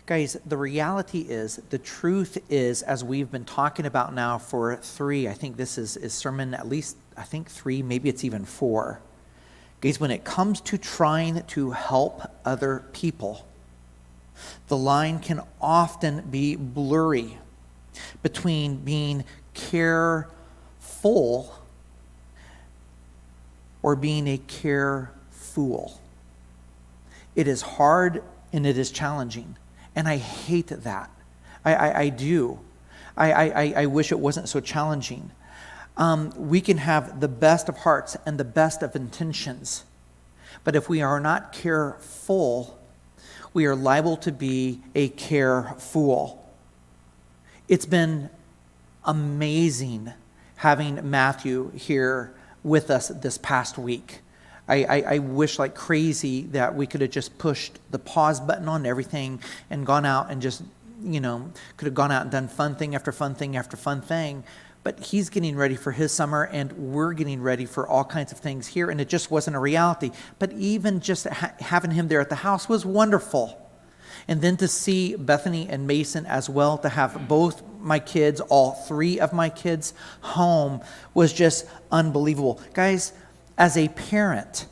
Guys, the reality is, the truth is, as we've been talking about now for I think this is sermon at least, I think 3, maybe it's even 4. Guys, when it comes to trying to help other people, the line can often be blurry between being careful or being a careful. It is hard and it is challenging. And I hate that. I do. I wish it wasn't so challenging. We can have the best of hearts and the best of intentions. But if we are not careful, we are liable to be a careful. It's been amazing having Matthew here with us this past week. I wish like crazy that we could have just pushed the pause button on everything and gone out and just, could have gone out and done fun thing after fun thing after fun thing. But he's getting ready for his summer and we're getting ready for all kinds of things here. And it just wasn't a reality. But even just having him there at the house was wonderful. And then to see Bethany and Mason as well, to have both my kids, all 3 of my kids home was just unbelievable. Guys, as a parent,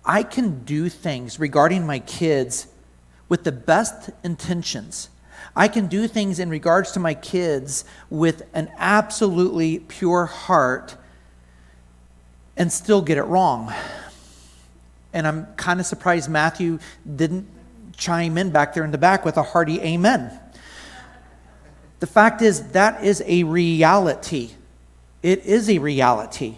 I can do things regarding my kids with the best intentions. I can do things in regards to my kids with an absolutely pure heart and still get it wrong. And I'm kind of surprised Matthew didn't chime in back there in the back with a hearty amen. The fact is, that is a reality. It is a reality.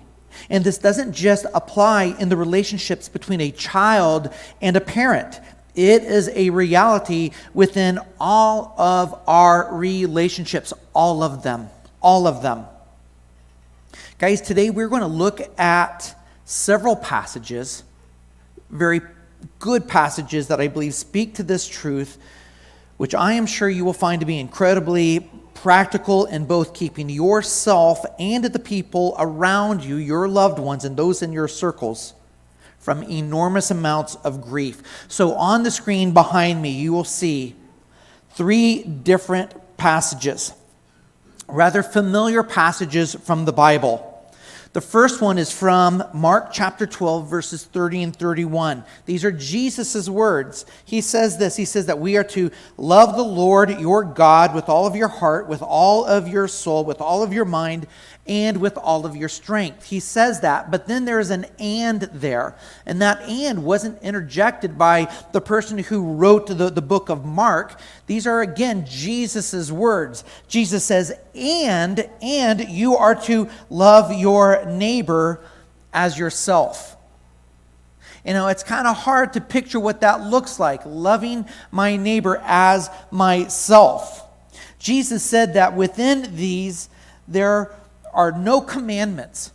And this doesn't just apply in the relationships between a child and a parent. It is a reality within all of our relationships, all of them. Guys, today we're going to look at several passages, very good passages that I believe speak to this truth, which I am sure you will find to be incredibly practical in both keeping yourself and the people around you, your loved ones, and those in your circles from enormous amounts of grief. So on the screen behind me, you will see 3 different passages, rather familiar passages from the Bible. The first one is from Mark chapter 12, verses 30 and 31. These are Jesus' words. He says this. He says that we are to love the Lord your God with all of your heart, with all of your soul, with all of your mind, and with all of your strength. He says that, but then there's an and there. And that and wasn't interjected by the person who wrote the book of Mark. These are, again, Jesus' words. Jesus says, and you are to love your neighbor as yourself. It's kind of hard to picture what that looks like, loving my neighbor as myself. Jesus said that within these, there are no commandments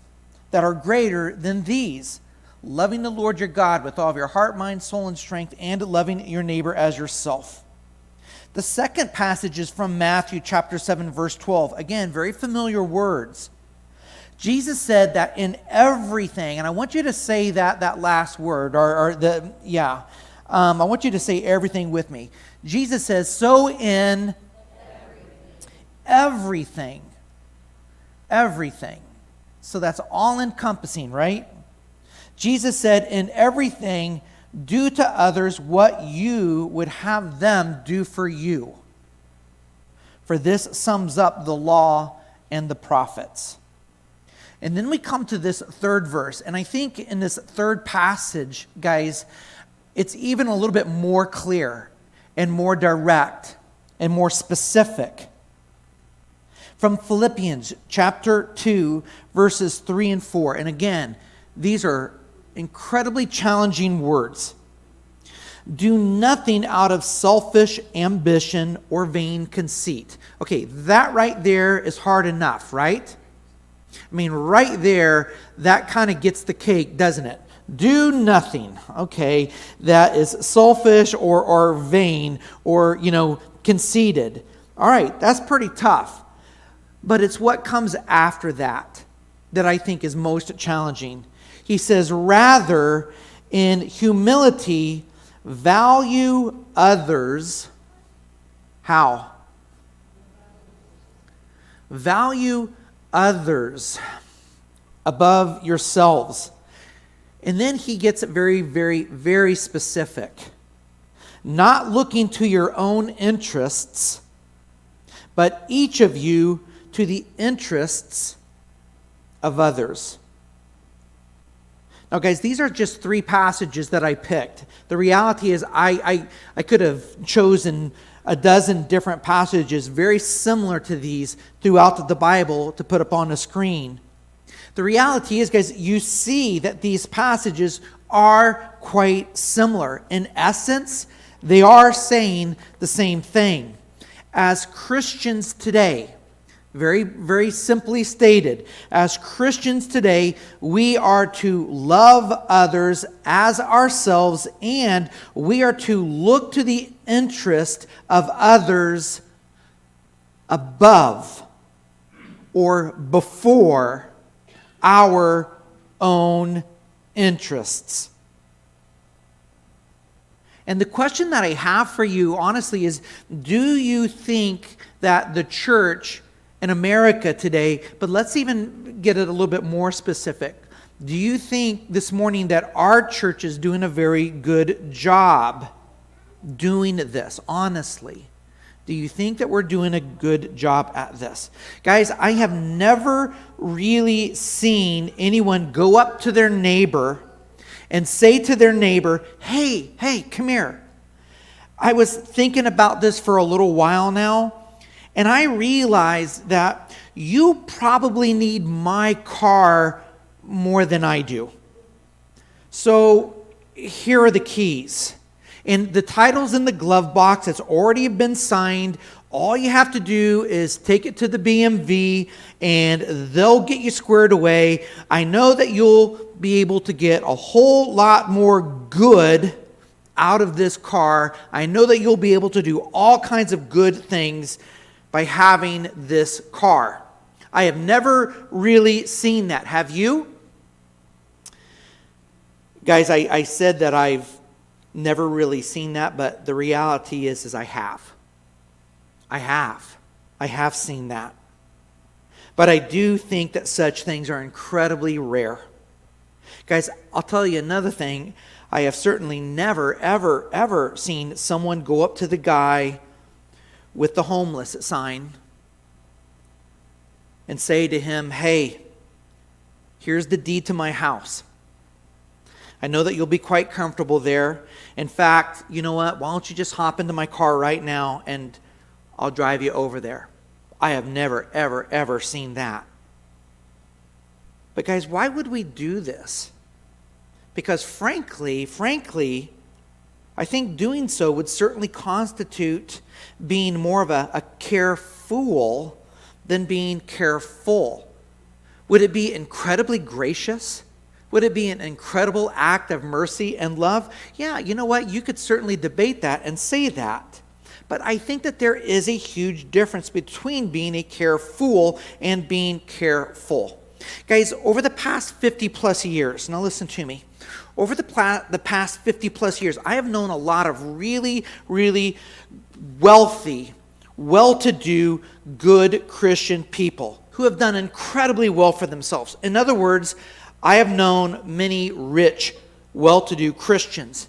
that are greater than these: loving the Lord your God with all of your heart, mind, soul, and strength, and loving your neighbor as yourself. The second passage is from Matthew chapter 7, verse 12. Again, very familiar words. Jesus said that in everything, and I want you to say that last word, I want you to say everything with me. Jesus says, so in everything. So that's all encompassing, right? Jesus said, in everything, do to others what you would have them do for you. For this sums up the law and the prophets. And then we come to this third verse. And I think in this third passage, guys, it's even a little bit more clear and more direct and more specific. From Philippians chapter 2, verses 3 and 4. And again, these are incredibly challenging words. Do nothing out of selfish ambition or vain conceit. Okay, that right there is hard enough, right? I mean, right there, that kind of gets the cake, doesn't it? Do nothing, okay, that is selfish or vain or, conceited. All right, that's pretty tough. But it's what comes after that I think is most challenging. He says, rather, in humility, value others. How? Value others above yourselves. And then he gets it very, very, very specific. Not looking to your own interests, but each of you to the interests of others. Now, guys, these are just 3 passages that I picked. The reality is I could have chosen a dozen different passages very similar to these throughout the Bible to put up on the screen. The reality is, guys, you see that these passages are quite similar. In essence, they are saying the same thing. As Christians today, very, very simply stated, as Christians today, we are to love others as ourselves, and we are to look to the interest of others above or before our own interests. And the question that I have for you, honestly, is do you think that the church in America today, but let's even get it a little bit more specific, do you think this morning that our church is doing a very good job doing this, honestly? Do you think that we're doing a good job at this? Guys, I have never really seen anyone go up to their neighbor and say to their neighbor, hey, come here. I was thinking about this for a little while now, and I realized that you probably need my car more than I do. So here are the keys. And the title's in the glove box. It's already been signed. All you have to do is take it to the BMV and they'll get you squared away. I know that you'll be able to get a whole lot more good out of this car. I know that you'll be able to do all kinds of good things by having this car. I have never really seen that. Have you? Guys, I said that I've never really seen that, but the reality is I have. I have seen that. But I do think that such things are incredibly rare. Guys, I'll tell you another thing. I have certainly never, ever, ever seen someone go up to the guy with the homeless sign and say to him, hey, here's the deed to my house. I know that you'll be quite comfortable there. In fact, you know what? Why don't you just hop into my car right now and I'll drive you over there. I have never, ever, ever seen that. But guys, why would we do this? Because frankly, I think doing so would certainly constitute being more of a careful than being careful. Would it be incredibly gracious? Would it be an incredible act of mercy and love? Yeah, you know what? You could certainly debate that and say that. But I think that there is a huge difference between being a careful and being careful. Guys, over the past 50 plus years, now listen to me. Over the past 50 plus years, I have known a lot of really, really wealthy, well-to-do, good Christian people who have done incredibly well for themselves. In other words, I have known many rich, well-to-do Christians.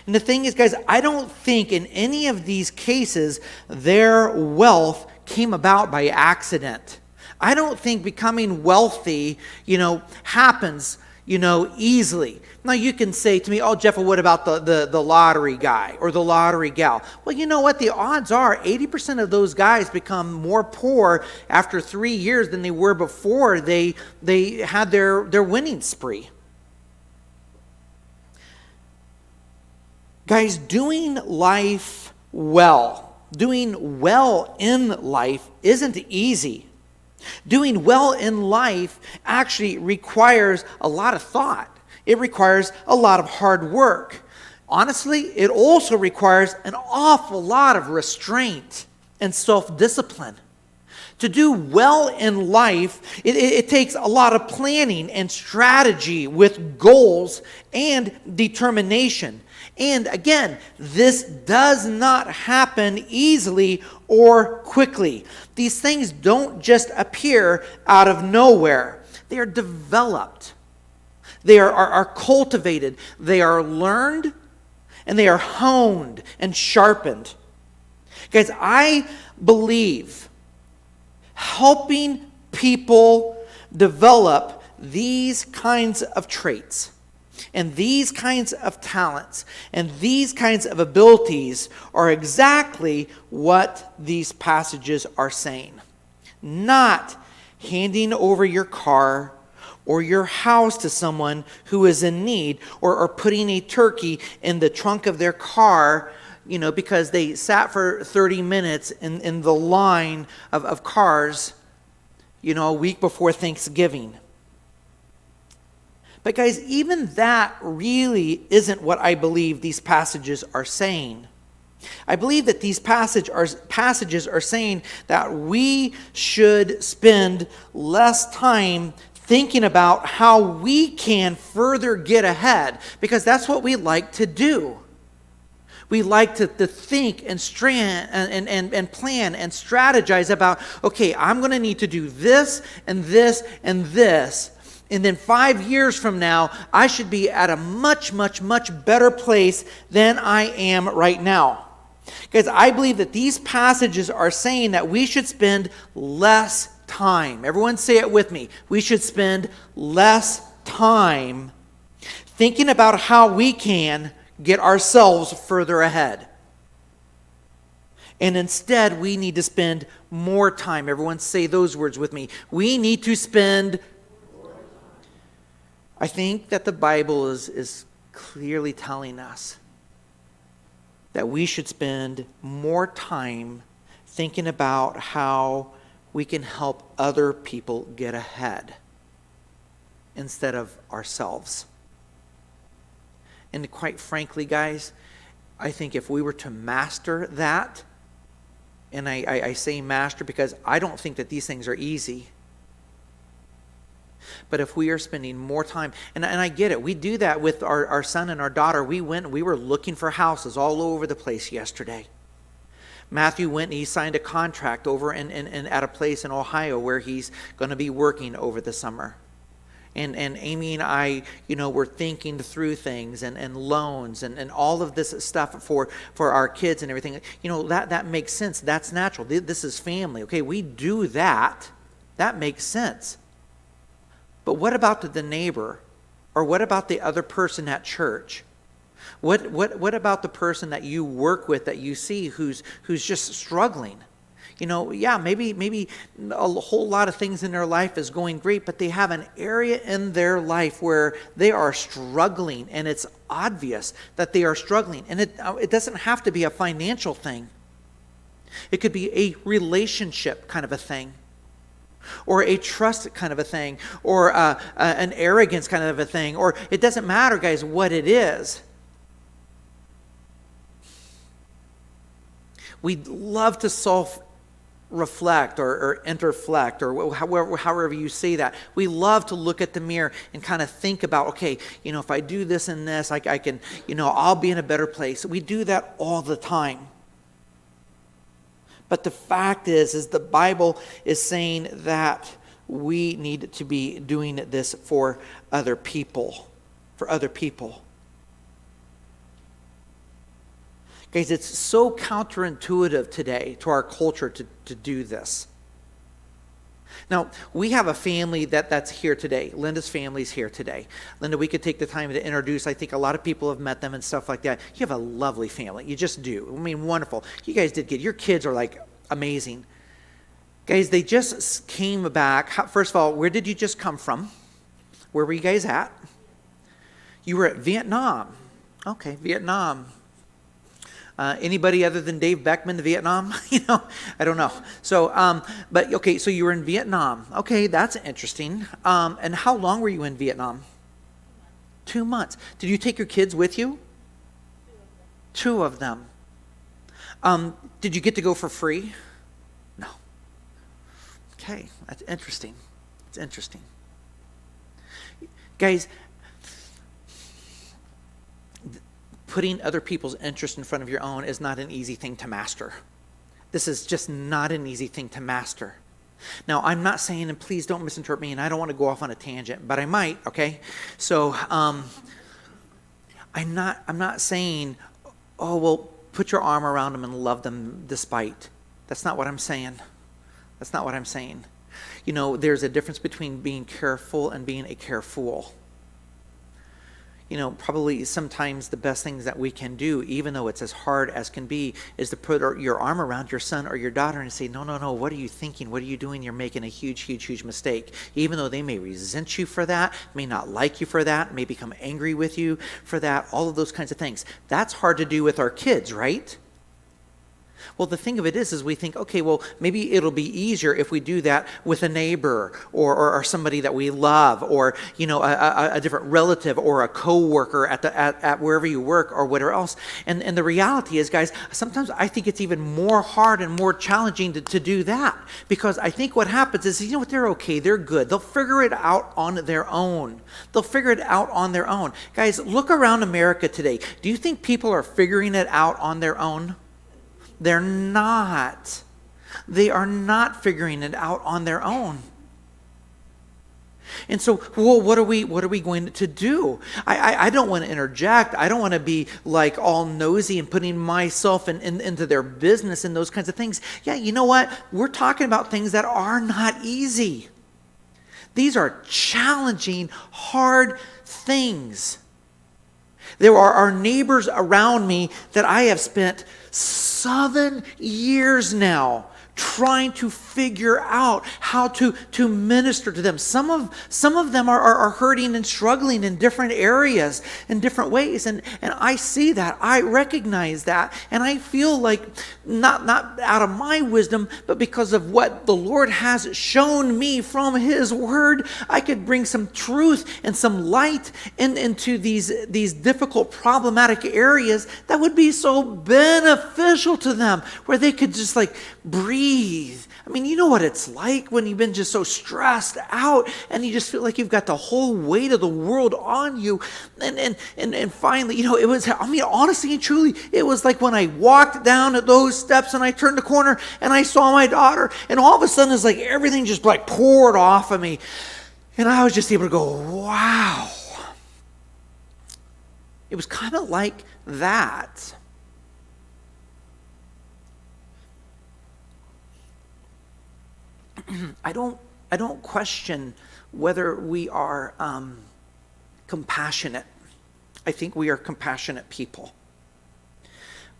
And the thing is, guys, I don't think in any of these cases their wealth came about by accident. I don't think becoming wealthy, happens, easily. Now you can say to me, oh, Jeff, well, what about the lottery guy or the lottery gal? Well, you know what? The odds are 80% of those guys become more poor after 3 years than they were before they had their winning spree. Guys, doing well in life isn't easy. Doing well in life actually requires a lot of thought. It requires a lot of hard work. Honestly, it also requires an awful lot of restraint and self-discipline. To do well in life, it takes a lot of planning and strategy with goals and determination. And again, this does not happen easily or quickly. These things don't just appear out of nowhere. They are developed. They are cultivated. They are learned, and they are honed and sharpened. Guys, I believe helping people develop these kinds of traits and these kinds of talents and these kinds of abilities are exactly what these passages are saying. Not handing over your car or your house to someone who is in need, or putting a turkey in the trunk of their car, because they sat for 30 minutes in the line of cars, a week before Thanksgiving. But guys, even that really isn't what I believe these passages are saying. I believe that these passages are saying that we should spend less time thinking about how we can further get ahead, because that's what we like to do. We like to think and plan and strategize about, okay, I'm going to need to do this and this and this. And then 5 years from now, I should be at a much, much, much better place than I am right now. Guys, I believe that these passages are saying that we should spend less time. Everyone say it with me. We should spend less time thinking about how we can get ourselves further ahead. And instead, we need to spend more time. Everyone say those words with me. We need to spend. I think that the Bible is clearly telling us that we should spend more time thinking about how we can help other people get ahead instead of ourselves. And quite frankly, guys, I think if we were to master that, and I say master because I don't think that these things are easy, but if we are spending more time, and I get it, we do that with our son and our daughter. We were looking for houses all over the place yesterday. Matthew went and he signed a contract over at a place in Ohio where he's going to be working over the summer. And Amy and I, were thinking through things and loans and all of this stuff for our kids and everything. That makes sense. That's natural. This is family. Okay, we do that. That makes sense. But what about the neighbor? Or what about the other person at church? What about the person that you work with that you see who's just struggling? Maybe a whole lot of things in their life is going great, but they have an area in their life where they are struggling, and it's obvious that they are struggling. And it doesn't have to be a financial thing. It could be a relationship kind of a thing, or a trust kind of a thing, or an arrogance kind of a thing, or it doesn't matter, guys, what it is. We love to self-reflect or interflect, or however you say that. We love to look at the mirror and kind of think about, okay, if I do this and this, I can, I'll be in a better place. We do that all the time. But the fact is the Bible is saying that we need to be doing this for other people. Guys, it's so counterintuitive today to our culture to do this. Now, we have a family that's here today. Linda's family's here today. Linda, we could take the time to introduce. I think a lot of people have met them and stuff like that. You have a lovely family. You just do. I mean, wonderful. You guys did good. Your kids are amazing. Guys, they just came back. First of all, where did you just come from? Where were you guys at? You were at Vietnam. Okay, Vietnam. Anybody other than Dave Beckman to Vietnam? I don't know. So, but okay, so you were in Vietnam. Okay, that's interesting. And how long were you in Vietnam? 2 months. Did you take your kids with you? 2 of them. Did you get to go for free? No. Okay, that's interesting. It's interesting. Guys, putting other people's interest in front of your own is not an easy thing to master. This is just not an easy thing to master. Now, I'm not saying, and please don't misinterpret me, and I don't want to go off on a tangent, but I might, okay? So, I'm not saying, oh, well, put your arm around them and love them despite. That's not what I'm saying. That's not what I'm saying. You know, there's a difference between being careful and being a carefool. You know, probably sometimes the best things that we can do, even though it's as hard as can be, is to put your arm around your son or your daughter and say, no, what are you thinking? What are you doing? You're making a huge mistake. Even though they may resent you for that, may not like you for that, may become angry with you for that, all of those kinds of things. That's hard to do with our kids, right? Well, the thing of it is we think, okay, well, maybe it'll be easier if we do that with a neighbor or somebody that we love, or, you know, a different relative or a coworker at wherever you work or whatever else. And the reality is, guys, sometimes I think it's even more hard and more challenging to do that, because I think what happens is, you know what, they're okay, they're good. They'll figure it out on their own. They'll figure it out on their own. Guys, look around America today. Do you think people are figuring it out on their own? They're not. They are not figuring it out on their own. And so, well, what are we going to do? I don't want to interject. I don't want to be like all nosy and putting myself into their business and those kinds of things. Yeah, you know what? We're talking about things that are not easy. These are challenging, hard things. There are neighbors around me that I have spent 7 years now trying to figure out how to minister to them. Some of them are hurting and struggling in different areas, in different ways. And I see that. I recognize that. And I feel like, not out of my wisdom, but because of what the Lord has shown me from His Word, I could bring some truth and some light into these difficult, problematic areas that would be so beneficial to them, where they could just like breathe. I mean, you know what it's like when you've been just so stressed out and you just feel like you've got the whole weight of the world on you. And finally, you know, it was, I mean, honestly and truly, it was like when I walked down those steps and I turned the corner and I saw my daughter, and all of a sudden it's like everything just like poured off of me. And I was just able to go, wow. It was kind of like that. I don't question whether we are compassionate. I think we are compassionate people.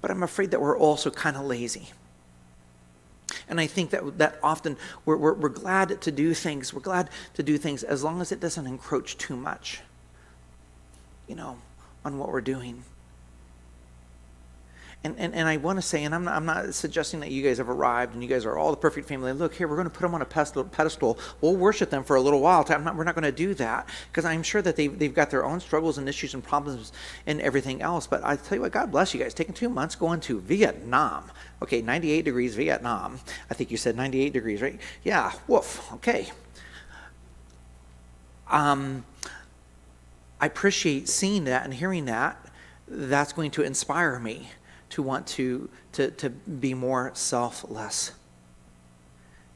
But I'm afraid that we're also kind of lazy. And I think that often we're glad to do things. We're glad to do things as long as it doesn't encroach too much, you know, on what we're doing. And I want to say, and I'm not suggesting that you guys have arrived and you guys are all the perfect family. Look, here, we're going to put them on a pedestal. We'll worship them for a little while. We're not going to do that, because I'm sure that they've got their own struggles and issues and problems and everything else. But I tell you what, God bless you guys. Taking 2 months going to Vietnam. Okay, 98 degrees Vietnam. I think you said 98 degrees, right? Yeah, woof, okay. I appreciate seeing that and hearing that. That's going to inspire me to want to be more selfless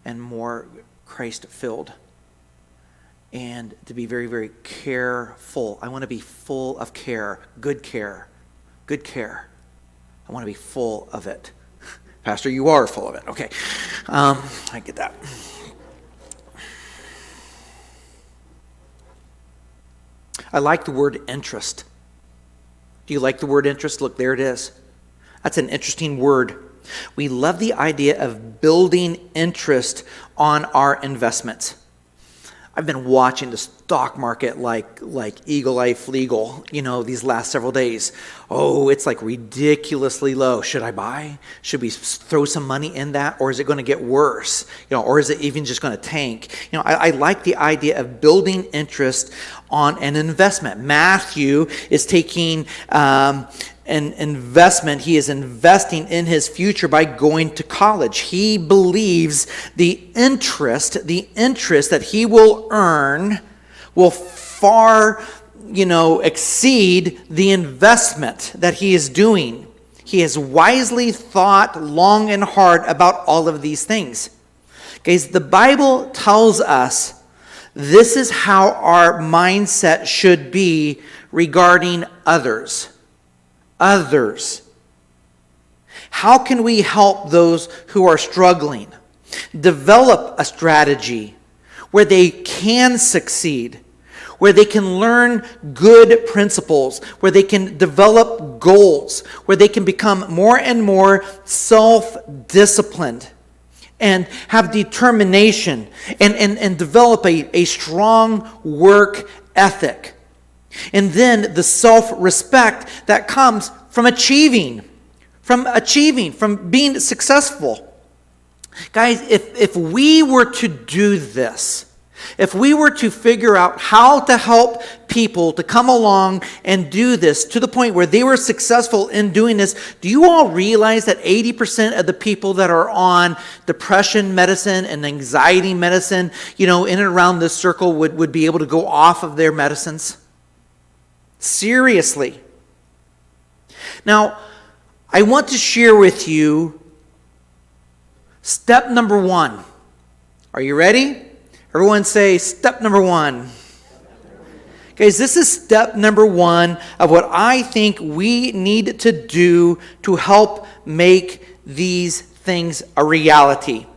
and more Christ-filled, and to be very, very careful. I want to be full of care, good care. I want to be full of it. Pastor, you are full of it. Okay, I get that. I like the word interest. Do you like the word interest? Look, there it is. That's an interesting word. We love the idea of building interest on our investments. I've been watching the stock market like eagle eye fleagle, you know, these last several days. Oh, it's like ridiculously low. Should I buy? Should we throw some money in that? Or is it going to get worse? You know, or is it even just going to tank? You know, I like the idea of building interest on an investment. Matthew is taking an investment. He is investing in his future by going to college. He believes the interest that he will earn will far exceed the investment that he is doing. He has wisely thought long and hard about all of these things. Guys, the Bible tells us this is how our mindset should be regarding others. Others. How can we help those who are struggling? Develop a strategy where they can succeed, where they can learn good principles, where they can develop goals, where they can become more and more self-disciplined and have determination and develop a strong work ethic. And then the self-respect that comes from achieving, from being successful. Guys, if we were to do this, if we were to figure out how to help people to come along and do this to the point where they were successful in doing this, do you all realize that 80% of the people that are on depression medicine and anxiety medicine, in and around this circle would be able to go off of their medicines? Seriously. Now, I want to share with you step number 1. Are you ready? Everyone say step number 1. Guys, this is step number 1 of what I think we need to do to help make these things a reality.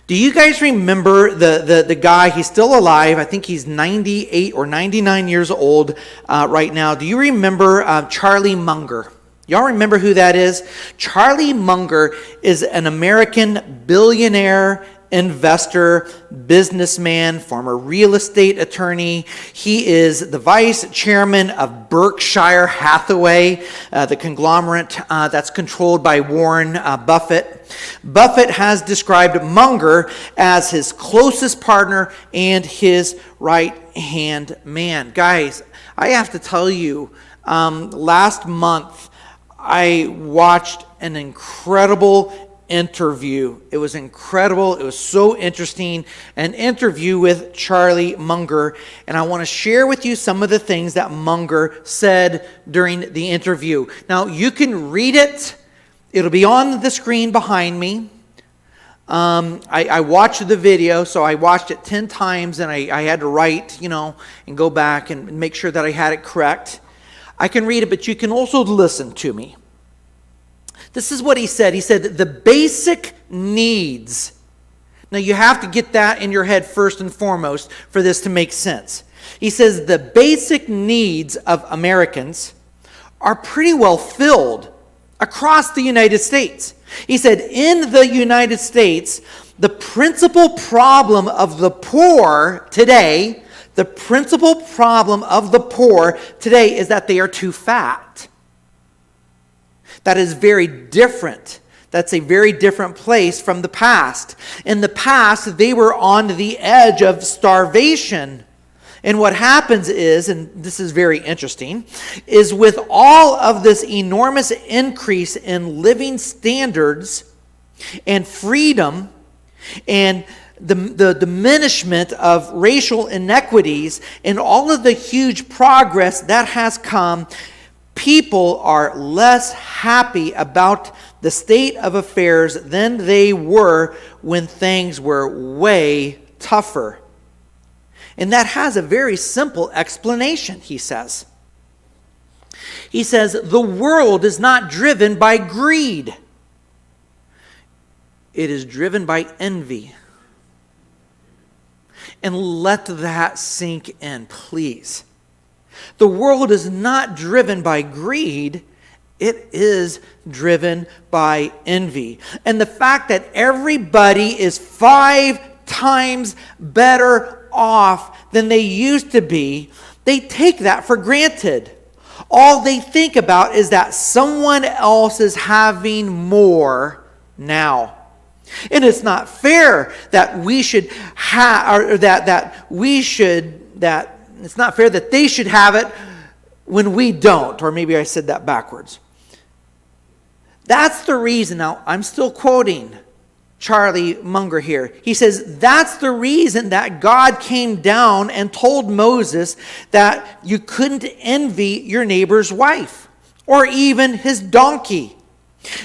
Do you guys remember the guy? He's still alive. I think he's 98 or 99 years old right now. Do you remember Charlie Munger? Y'all remember who that is? Charlie Munger is an American billionaire, investor, businessman, former real estate attorney. He is the vice chairman of Berkshire Hathaway, the conglomerate that's controlled by Warren Buffett. Buffett has described Munger as his closest partner and his right-hand man. Guys, I have to tell you, last month, I watched an incredible interview. It was incredible. It was so interesting. An interview with Charlie Munger. And I want to share with you some of the things that Munger said during the interview. Now, you can read it. It'll be on the screen behind me. I watched the video, so I watched it 10 times, and I had to write, and go back and make sure that I had it correct. I can read it, but you can also listen to me. This is what he said. He said that the basic needs. Now you have to get that in your head first and foremost for this to make sense. He says the basic needs of Americans are pretty well filled across the United States. He said in the United States, the principal problem of the poor today is that they are too fat. That is very different. That's a very different place from the past. In the past, they were on the edge of starvation. And what happens is, and this is very interesting, is with all of this enormous increase in living standards and freedom and the diminishment of racial inequities and all of the huge progress that has come, people are less happy about the state of affairs than they were when things were way tougher. And that has a very simple explanation, he says. He says, the world is not driven by greed. It is driven by envy. And let that sink in, please. The world is not driven by greed. It is driven by envy. And the fact that everybody is 5 times better off than they used to be, they take that for granted. All they think about is that someone else is having more now. And it's not fair that we should have, or it's not fair that they should have it when we don't. Or maybe I said that backwards. That's the reason. Now, I'm still quoting. Charlie Munger here. He says, that's the reason that God came down and told Moses that you couldn't envy your neighbor's wife or even his donkey.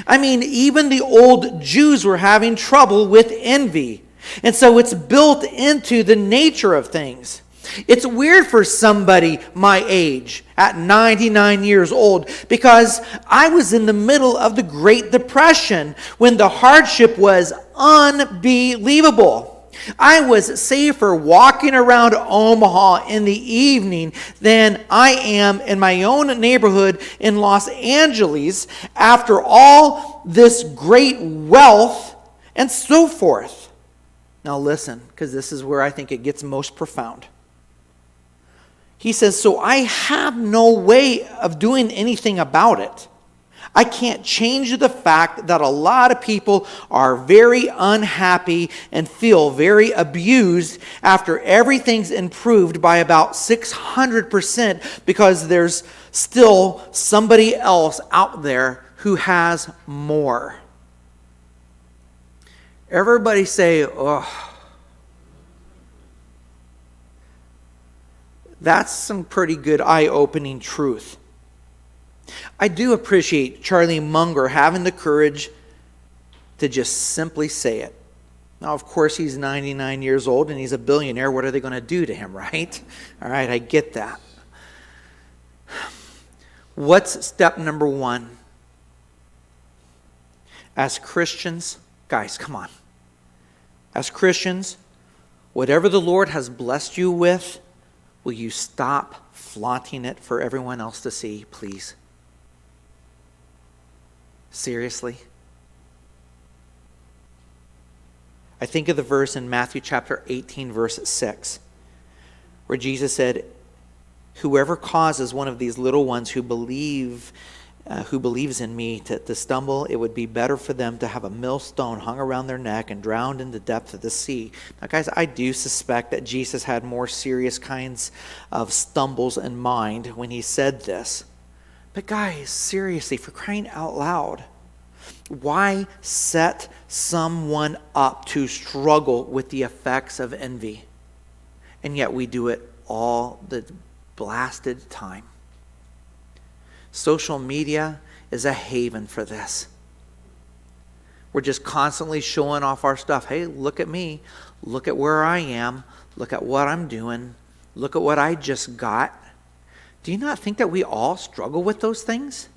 I mean, even the old Jews were having trouble with envy. And so it's built into the nature of things. It's weird for somebody my age at 99 years old because I was in the middle of the Great Depression when the hardship was unbelievable. I was safer walking around Omaha in the evening than I am in my own neighborhood in Los Angeles after all this great wealth and so forth. Now listen, because this is where I think it gets most profound. He says, so I have no way of doing anything about it. I can't change the fact that a lot of people are very unhappy and feel very abused after everything's improved by about 600% because there's still somebody else out there who has more. Everybody say, oh. That's some pretty good eye-opening truth. I do appreciate Charlie Munger having the courage to just simply say it. Now, of course, he's 99 years old and he's a billionaire. What are they going to do to him, right? All right, I get that. What's step number one? As Christians, guys, come on. As Christians, whatever the Lord has blessed you with, will you stop flaunting it for everyone else to see, please? Seriously? I think of the verse in Matthew chapter 18, verse 6, where Jesus said, whoever causes one of these little ones who believes in me to stumble, it would be better for them to have a millstone hung around their neck and drowned in the depth of the sea. Now, guys, I do suspect that Jesus had more serious kinds of stumbles in mind when he said this. But guys, seriously, for crying out loud, why set someone up to struggle with the effects of envy? And yet we do it all the blasted time. Social media is a haven for this. We're just constantly showing off our stuff. Hey, look at me. Look at where I am. Look at what I'm doing. Look at what I just got. Do you not think that we all struggle with those things?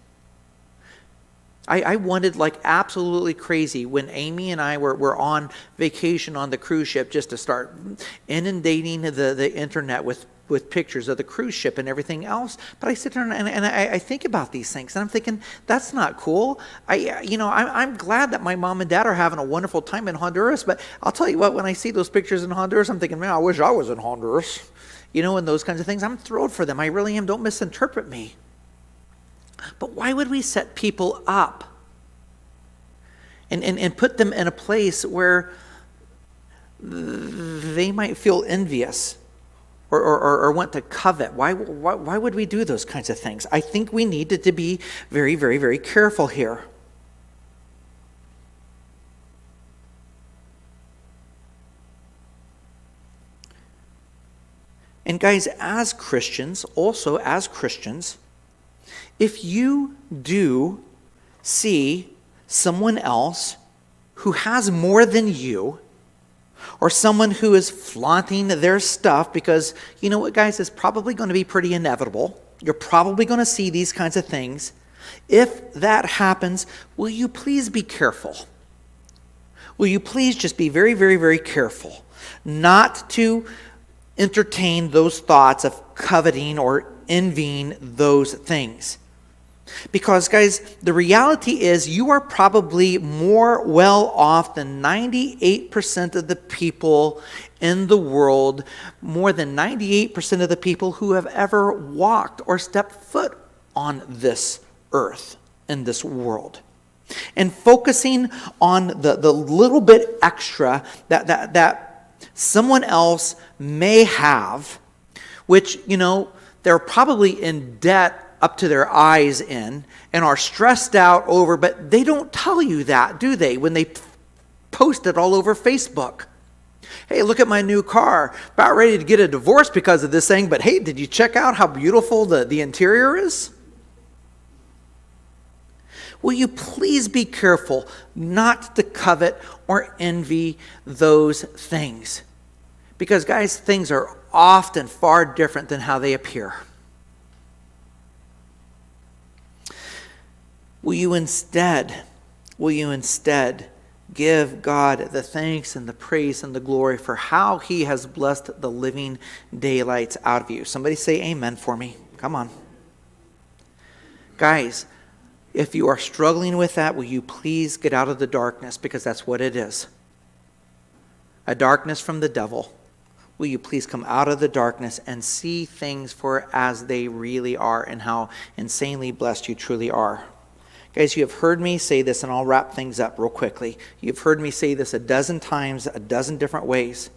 I wanted like absolutely crazy when Amy and I were on vacation on the cruise ship just to start inundating the internet with pictures of the cruise ship and everything else. But I sit there and I think about these things and I'm thinking, that's not cool. I'm glad that my mom and dad are having a wonderful time in Honduras, but I'll tell you what, when I see those pictures in Honduras, I'm thinking, man, I wish I was in Honduras. And those kinds of things. I'm thrilled for them. I really am. Don't misinterpret me. But why would we set people up and put them in a place where they might feel envious or want to covet? Why would we do those kinds of things? I think we needed to be very, very, very careful here. And guys, as Christians, if you do see someone else who has more than you, or someone who is flaunting their stuff, because you know what, guys, it's probably going to be pretty inevitable. You're probably going to see these kinds of things. If that happens, will you please be careful? Will you please just be very, very, very careful not to entertain those thoughts of coveting or envying those things? Because, guys, the reality is you are probably more well off than 98% of the people in the world, more than 98% of the people who have ever walked or stepped foot on this earth, in this world. And focusing on the little bit extra that someone else may have, which, they're probably in debt up to their eyes in and are stressed out over, but they don't tell you that, do they? When they post it all over Facebook. Hey, look at my new car. About ready to get a divorce because of this thing, but hey, did you check out how beautiful the interior is? Will you please be careful not to covet or envy those things? Because, guys, things are often far different than how they appear. Will you instead give God the thanks and the praise and the glory for how he has blessed the living daylights out of you? Somebody say amen for me. Come on. Guys, if you are struggling with that, will you please get out of the darkness, because that's what it is. A darkness from the devil. Will you please come out of the darkness and see things for as they really are and how insanely blessed you truly are? Guys, you have heard me say this, and I'll wrap things up real quickly. You've heard me say this a dozen times, a dozen different ways.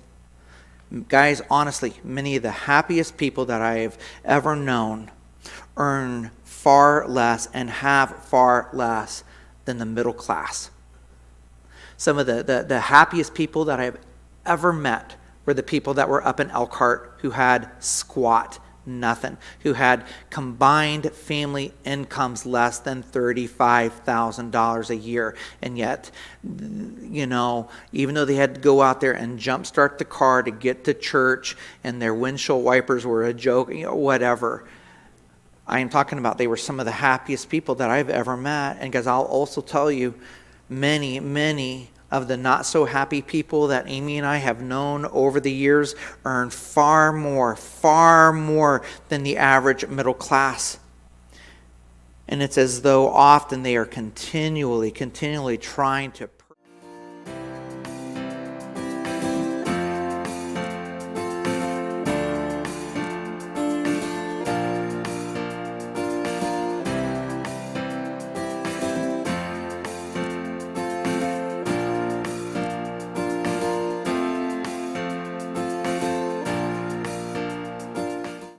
Guys, honestly, many of the happiest people that I have ever known earn far less and have far less than the middle class. Some of the happiest people that I've ever met were the people that were up in Elkhart who had squat nothing, who had combined family incomes less than $35,000 a year. And yet, even though they had to go out there and jumpstart the car to get to church, and their windshield wipers were a joke, whatever. I am talking about they were some of the happiest people that I've ever met. And guys, I'll also tell you, many of the not so happy people that Amy and I have known over the years earn far more than the average middle class. And it's as though often they are continually trying to